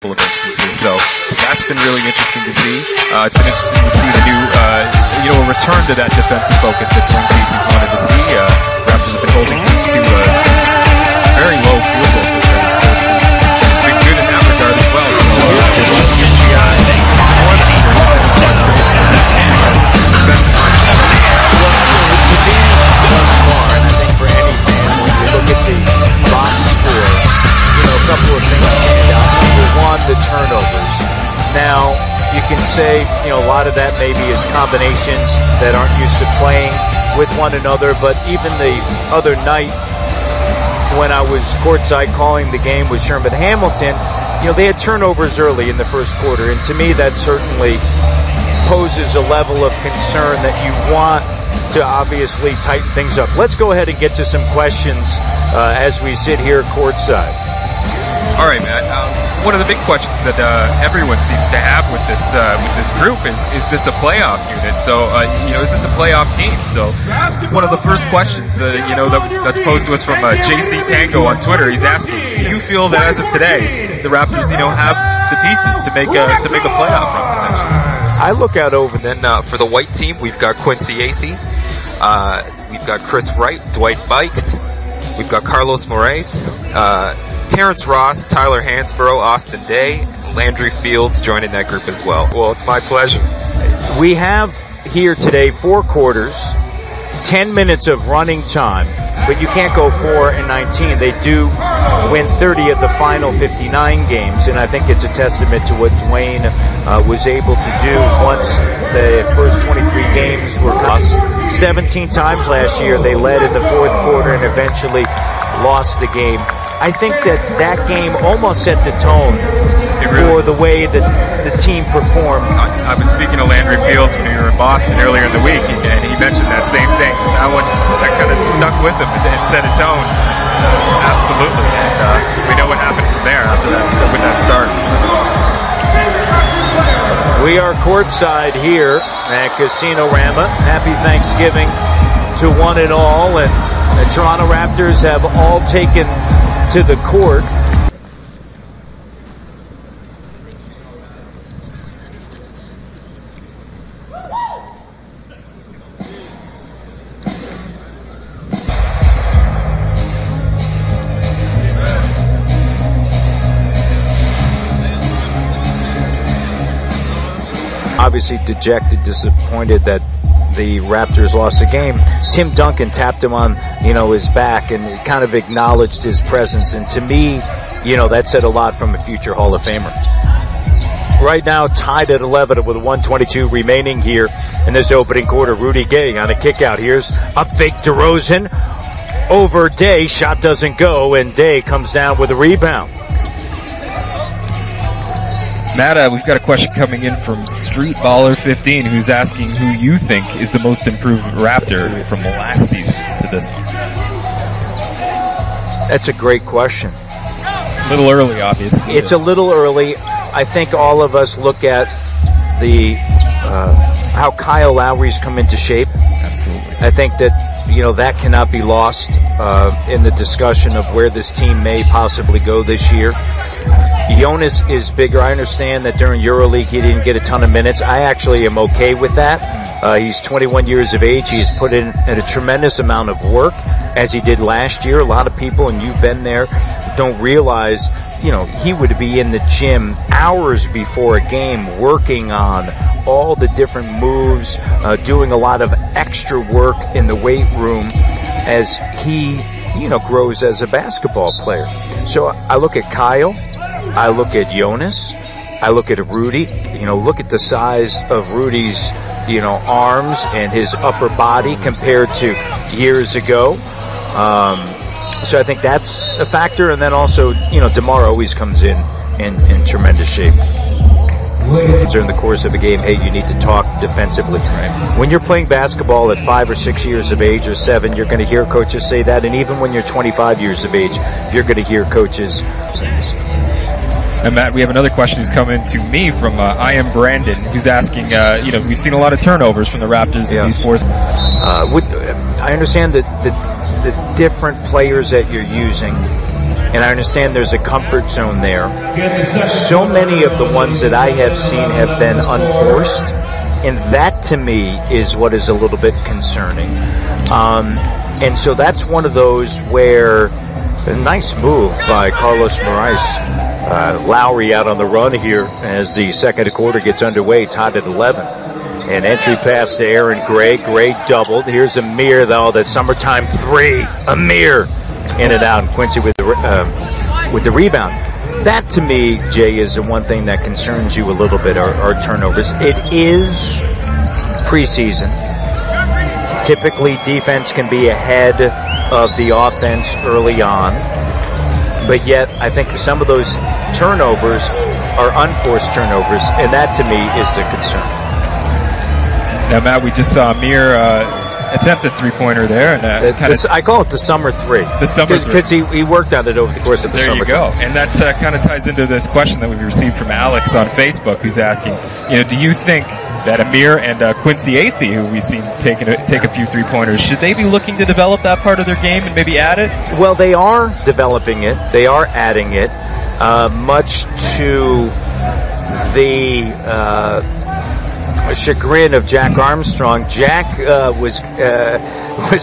of instances. So that's been really interesting to see. It's been interesting to see the new, a return to that defensive focus that Twin Cities wanted to see. Raptors have been holding teams to very low field goal percentage, so it's been good in that regard as well. Thus far, and I think for any fan, when you look at the box score, a couple of things stand out. Number one, the turnovers. Now, you can say, a lot of that maybe is combinations that aren't used to playing with one another, but even the other night when I was courtside calling the game with Sherman Hamilton, they had turnovers early in the first quarter, and to me that certainly poses a level of concern that you want to obviously tighten things up. Let's go ahead and get to some questions as we sit here courtside. All right, Matt. One of the big questions that everyone seems to have with this group is this a playoff unit? So, is this a playoff team? So, one of the first questions that's posed to us from JC Tango on Twitter, he's asking, do you feel that as of today, the Raptors, have the pieces to make a playoff run potentially? I look out over then for the white team. We've got Quincy Acey, we've got Chris Wright, Dwight Bikes, we've got Carlos Morais, Terrence Ross, Tyler Hansborough, Austin Day, Landry Fields joining that group as well. Well, it's my pleasure. We have here today 4 quarters, 10 minutes of running time, but you can't go 4 and 19. They do win 30 of the final 59 games, and I think it's a testament to what Dwayne was able to do once the first 23 games were lost. 17 times last year they led in the fourth quarter and eventually lost the game. I think that game almost set the tone for the way that the team performed. I was speaking to Landry Fields when we were in Boston earlier in the week, and he mentioned that same thing. That kind of stuck with him and set a tone. Absolutely. And we know what happened from there after that, with that start. We are courtside here at Casino Rama. Happy Thanksgiving to one and all, and the Toronto Raptors have all taken to the court. Obviously dejected, disappointed that the Raptors lost the game. Tim Duncan tapped him on, his back and kind of acknowledged his presence. And to me, that said a lot from a future Hall of Famer. Right now, tied at 11 with 1:22 remaining here in this opening quarter. Rudy Gay on a kick out. Here's up fake DeRozan over Day. Shot doesn't go, and Day comes down with a rebound. Matt, we've got a question coming in from Street Baller 15, who's asking who you think is the most improved Raptor from last season to this one. That's a great question. A little early, obviously. It's a little early. I think all of us look at the how Kyle Lowry's come into shape. Absolutely. I think that that cannot be lost in the discussion of where this team may possibly go this year. Jonas is bigger. I understand that during EuroLeague he didn't get a ton of minutes. I actually am okay with that. He's 21 years of age. He's put in a tremendous amount of work, as he did last year. A lot of people, and you've been there, don't realize, he would be in the gym hours before a game working on all the different moves, doing a lot of extra work in the weight room as he, grows as a basketball player. So I look at Kyle. I look at Jonas, I look at Rudy, look at the size of Rudy's, arms and his upper body compared to years ago. So I think that's a factor. And then also, DeMar always comes in tremendous shape. During the course of a game, hey, you need to talk defensively. When you're playing basketball at 5 or 6 years of age or 7, you're going to hear coaches say that. And even when you're 25 years of age, you're going to hear coaches say this. And Matt, we have another question who's come in to me from I Am Brandon, who's asking, we've seen a lot of turnovers from the Raptors in these 4. I understand that the different players that you're using and I understand there's a comfort zone there. So many of the ones that I have seen have been unforced, and that to me is what is a little bit concerning. And so that's one of those where a nice move by Carlos Morais. Lowry out on the run here as the second quarter gets underway, tied at 11. An entry pass to Aaron Gray. Gray doubled. Here's Amir, though, the summertime three. Amir in and out. And Quincy with the rebound. That, to me, Jay, is the one thing that concerns you a little bit, are turnovers. It is preseason. Typically, defense can be ahead of the offense early on. But yet, I think some of those turnovers are unforced turnovers, and that, to me, is the concern. Now, Matt, we just saw Amir attempt a three-pointer there. And I call it the summer three. The summer three. Because he worked on it over the course of the summer. There you go. And that kind of ties into this question that we've received from Alex on Facebook, who's asking, do you think that Amir and Quincy Acey, who we've seen take a few three-pointers, should they be looking to develop that part of their game and maybe add it? Well, they are developing it. They are adding it, much to the chagrin of Jack Armstrong. Jack was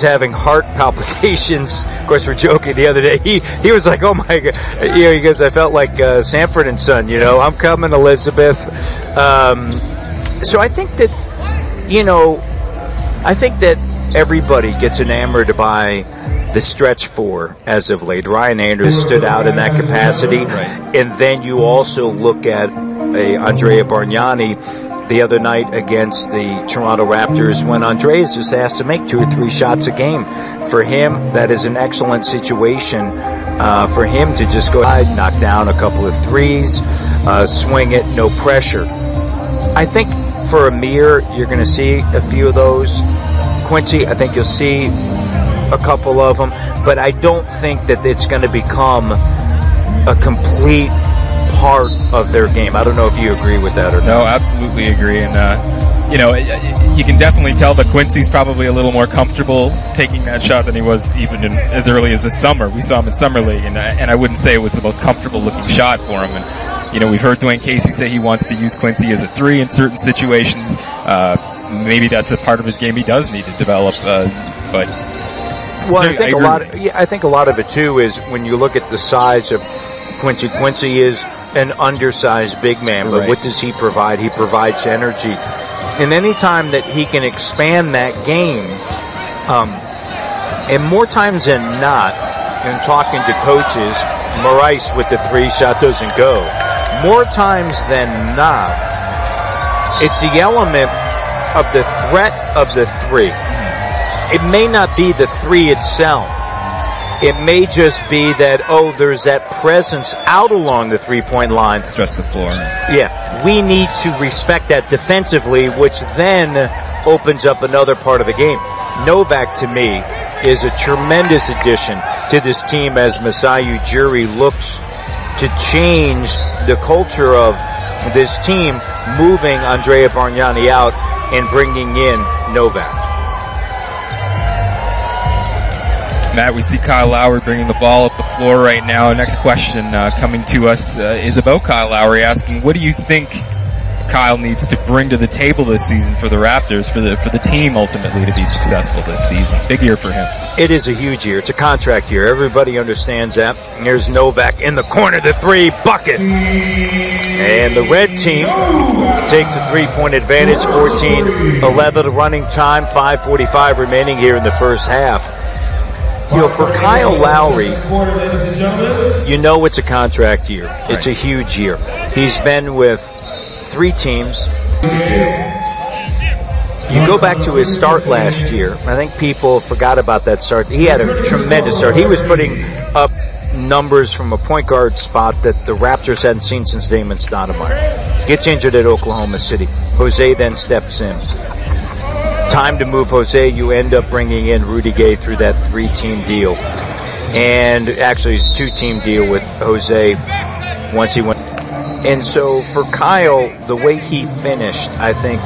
having heart palpitations. Of course, we're joking the other day. He was like, "Oh my God!" He goes, "I felt like Sanford and Son. I'm coming, Elizabeth." So I think that everybody gets enamored by the stretch four as of late. Ryan Andrews stood out in that capacity, and then you also look at Andrea Bargnani the other night against the Toronto Raptors, when Andre is just asked to make 2 or 3 shots a game. For him, that is an excellent situation for him to just go ahead, knock down a couple of threes, swing it, no pressure. I think for Amir, you're going to see a few of those. Quincy, I think you'll see a couple of them, but I don't think that it's going to become a complete part of their game. I don't know if you agree with that or not. No, absolutely agree. And, you can definitely tell that Quincy's probably a little more comfortable taking that shot than he was even as early as this summer. We saw him in Summer League, and I wouldn't say it was the most comfortable looking shot for him. And, we've heard Dwayne Casey say he wants to use Quincy as a three in certain situations. Maybe that's a part of his game he does need to develop, but... Well, I think a lot of it too is when you look at the size of Quincy. Quincy is an undersized big man, but what does he provide? He provides energy. And any time that he can expand that game, and more times than not, in talking to coaches, Morais with the 3-shot doesn't go. More times than not, it's the element of the threat of the three. It may not be the three itself. It may just be that, there's that presence out along the three-point line. Stretch the floor. Yeah. We need to respect that defensively, which then opens up another part of the game. Novak, to me, is a tremendous addition to this team as Masai Ujiri looks to change the culture of this team, moving Andrea Bargnani out and bringing in Novak. Matt, we see Kyle Lowry bringing the ball up the floor right now. Next question coming to us is about Kyle Lowry, asking, what do you think Kyle needs to bring to the table this season for the Raptors, for the team ultimately to be successful this season? Big year for him. It is a huge year. It's a contract year. Everybody understands that. And here's Novak in the corner, the three, bucket. And the red team takes a three-point advantage, 14-11 running time, 5:45 remaining here in the first half. For Kyle Lowry, it's a contract year. It's a huge year. He's been with 3 teams. You go back to his start last year. I think people forgot about that start. He had a tremendous start. He was putting up numbers from a point guard spot that the Raptors hadn't seen since Damon Stoudemire. Gets injured at Oklahoma City. Jose then steps in. Time to move Jose, you end up bringing in Rudy Gay through that 3-team deal. And actually it's 2-team deal with Jose once he went. And so for Kyle, the way he finished, I think,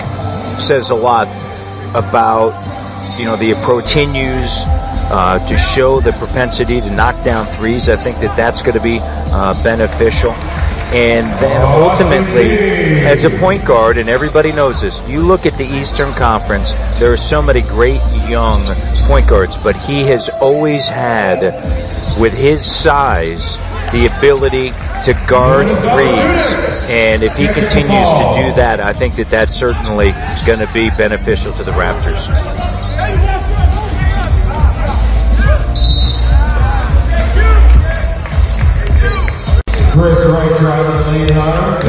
says a lot about the approach continues to show the propensity to knock down threes. I think that that's going to be beneficial. And then ultimately, as a point guard, and everybody knows this, you look at the Eastern Conference, there are so many great young point guards, but he has always had, with his size, the ability to guard threes. And if he continues to do that, I think that that's certainly going to be beneficial to the Raptors.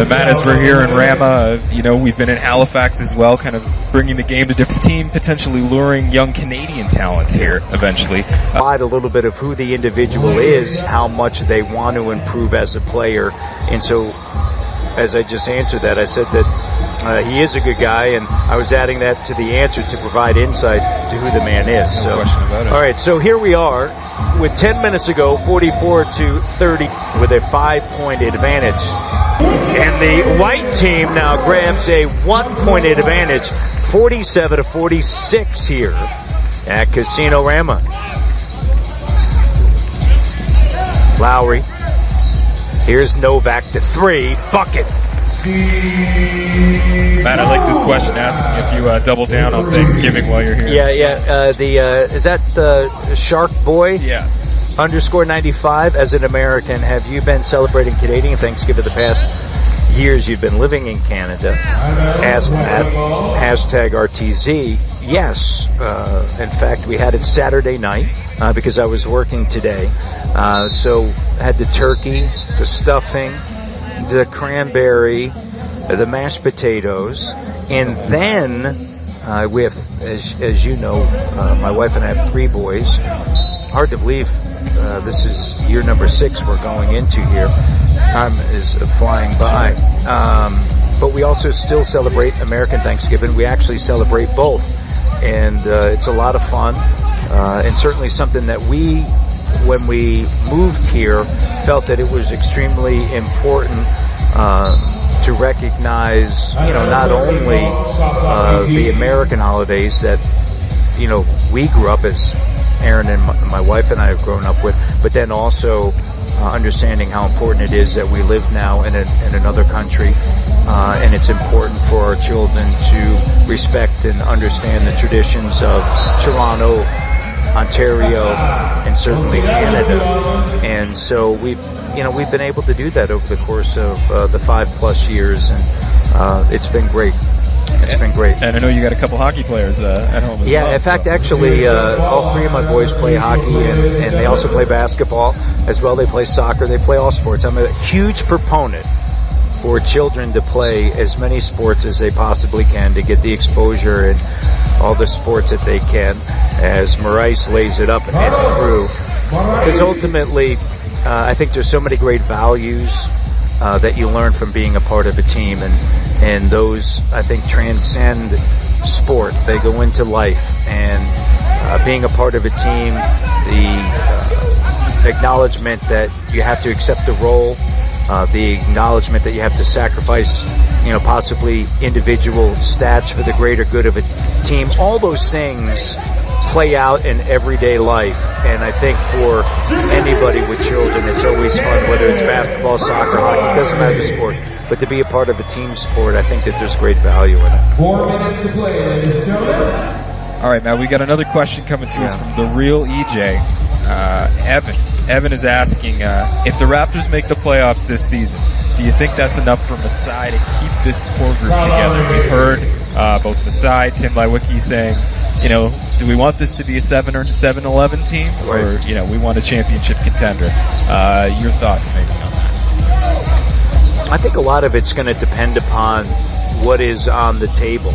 Matt, as we're here in Rama, we've been in Halifax as well, kind of bringing the game to different team, potentially luring young Canadian talent here eventually. A little bit of who the individual is, how much they want to improve as a player. And so, as I just answered that, I said that he is a good guy, and I was adding that to the answer to provide insight to who the man is. No question about it. All right, so here we are with 10 minutes ago, 44-30, with a 5-point advantage. And the white team now grabs a 1-point advantage, 47-46 here at Casino Rama. Lowry. Here's Novak, the 3, bucket. Matt, I like this question asking if you double down on Thanksgiving while you're here. Yeah. Is that the Shark Boy? Yeah. _95. As an American, have you been celebrating Canadian Thanksgiving the past years you've been living in Canada? Ask Matt, #RTZ. Yes. In fact, we had it Saturday night because I was working today. So had the turkey, the stuffing, the cranberry, the mashed potatoes, and then we have, as you know, my wife and I have 3 boys. Hard to believe this is year number 6 we're going into here. Time is flying by. But we also still celebrate American Thanksgiving. We actually celebrate both. And it's a lot of fun. And certainly something that we, when we moved here, felt that it was extremely important to recognize, not only the American holidays that, we grew up as Aaron and my wife and I have grown up with, but then also understanding how important it is that we live now in another country, and it's important for our children to respect and understand the traditions of Toronto, Ontario, and certainly Canada. And so we've been able to do that over the course of the 5+ years, and it's been great. It's been great. And I know you got a couple hockey players at home as well. Yeah, in fact, actually, all 3 of my boys play hockey, and they also play basketball as well. They play soccer. They play all sports. I'm a huge proponent for children to play as many sports as they possibly can to get the exposure and all the sports that they can, as Morais lays it up and through. Because ultimately, I think there's so many great values that you learn from being a part of a team, and those, I think, transcend sport. They go into life, and being a part of a team, the acknowledgement that you have to accept the role, the acknowledgement that you have to sacrifice, possibly individual stats for the greater good of a team. All those things play out in everyday life, and I think for anybody with children, it's always fun, whether it's basketball, soccer, hockey, it doesn't matter the sport, but to be a part of a team sport, I think that there's great value in it. 4 minutes to play, ladies and gentlemen. All right, Matt, we got another question coming to us from the real EJ. Evan is asking, if the Raptors make the playoffs this season, do you think that's enough for Masai to keep this core group together? We've heard both Masai, Tim Lewicki saying, do we want this to be a 7 or 7-11 team, or we want a championship contender? Your thoughts maybe on that? I think a lot of it's going to depend upon what is on the table.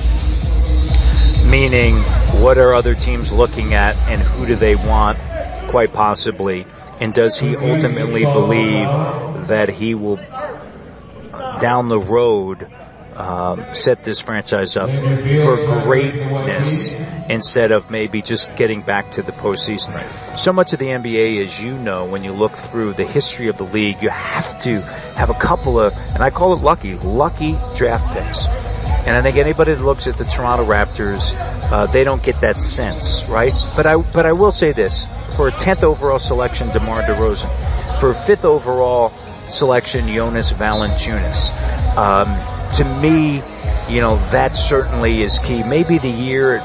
Meaning, what are other teams looking at, and who do they want, quite possibly, and does he ultimately believe that he will, down the road, set this franchise up for greatness instead of maybe just getting back to the postseason. So much of the NBA, as you know, when you look through the history of the league, you have to have a couple of, and I call it lucky draft picks. And I think anybody that looks at the Toronto Raptors, they don't get that sense, right? But I will say this. For a 10th overall selection, DeMar DeRozan. For a 5th overall selection, Jonas Valanciunas. To me, you know, that certainly is key. Maybe the year,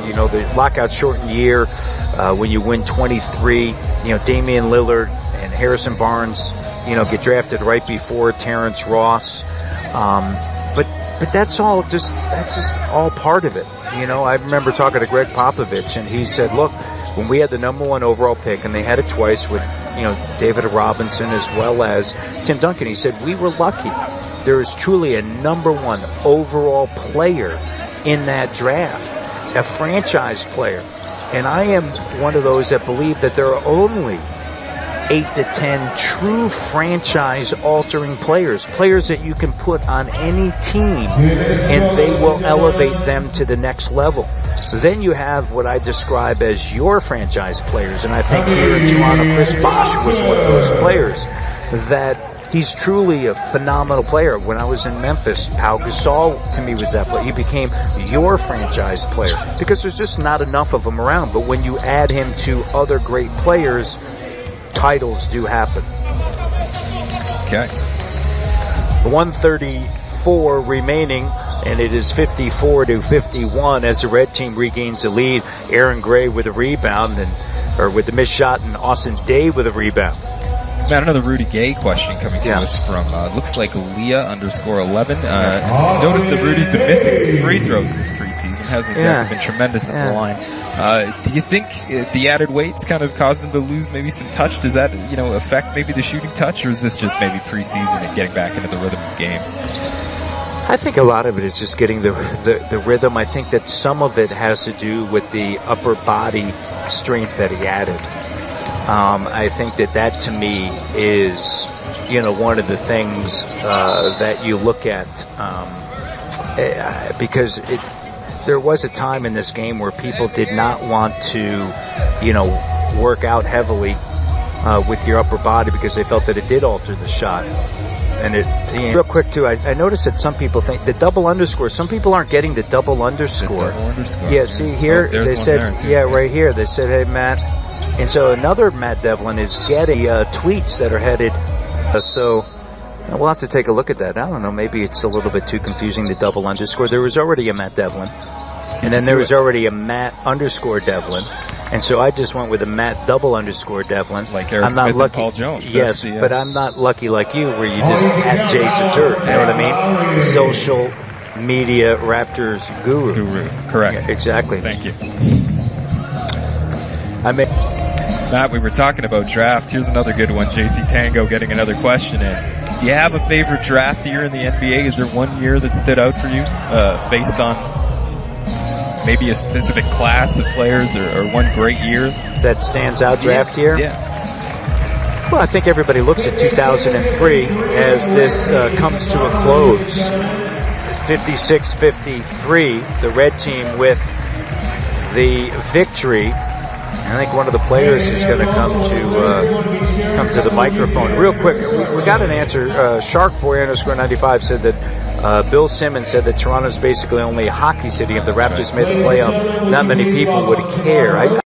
you know, the lockout shortened year, when you win 23, you know, Damian Lillard and Harrison Barnes, you know, get drafted right before Terrence Ross. But that's just all part of it. You know, I remember talking to Greg Popovich, and he said, look, when we had the #1 overall pick, and they had it twice with, you know, David Robinson as well as Tim Duncan, he said, we were lucky. There is truly a #1 overall player in that draft, a franchise player. And I am one of those that believe that there are only 8 to 10 true franchise-altering players that you can put on any team, and they will elevate them to the next level. Then you have what I describe as your franchise players, and I think here in Toronto, Chris Bosh was one of those players that he's truly a phenomenal player. When I was in Memphis, Pau Gasol to me was that player. He became your franchise player because there's just not enough of them around. But when you add him to other great players, titles do happen. Okay. 134 remaining, and it is 54-51 as the red team regains the lead. Aaron Gray with a rebound, or with the missed shot, and Austin Day with a rebound. Matt, another Rudy Gay question coming to us from, looks like Leah_11. Notice that Rudy's been missing some free throws this preseason. Hasn't exactly been tremendous at the line. Do you think the added weight's kind of caused them to lose maybe some touch? Does that, you know, affect maybe the shooting touch, or is this just maybe preseason and getting back into the rhythm of games? I think a lot of it is just getting the rhythm. I think that some of it has to do with the upper body strength that he added. I think that to me is, you know, one of the things that you look at, because there was a time in this game where people did not want to, you know, work out heavily with your upper body because they felt that it did alter the shot. And real quick too, I noticed that some people think the double underscore, some people aren't getting the double underscore. Yeah, see here, they said, right here, they said, hey Matt. And so another Matt Devlin is getting tweets that are headed. So we'll have to take a look at that. I don't know. Maybe it's a little bit too confusing, the double underscore. There was already a Matt Devlin. And then there was already a Matt _Devlin. And so I just went with a Matt _Devlin. Like Eric I'm not Smith lucky. And Paul Jones. Yes, but I'm not lucky like you where you just at Jason Turk. You know what I mean? Social media Raptors guru. Correct. Yeah, exactly. Thank you. Matt, we were talking about draft. Here's another good one. JC Tango getting another question in. Do you have a favorite draft year in the NBA? Is there one year that stood out for you based on maybe a specific class of players or one great year? That stands out draft year? Yeah. Well, I think everybody looks at 2003 as this comes to a close. 56-53, the red team with the victory. I think one of the players is going to come to the microphone. Real quick, we got an answer. Shark Boy _95 said that Bill Simmons said that Toronto's basically only a hockey city. If the Raptors made the playoff, not many people would care.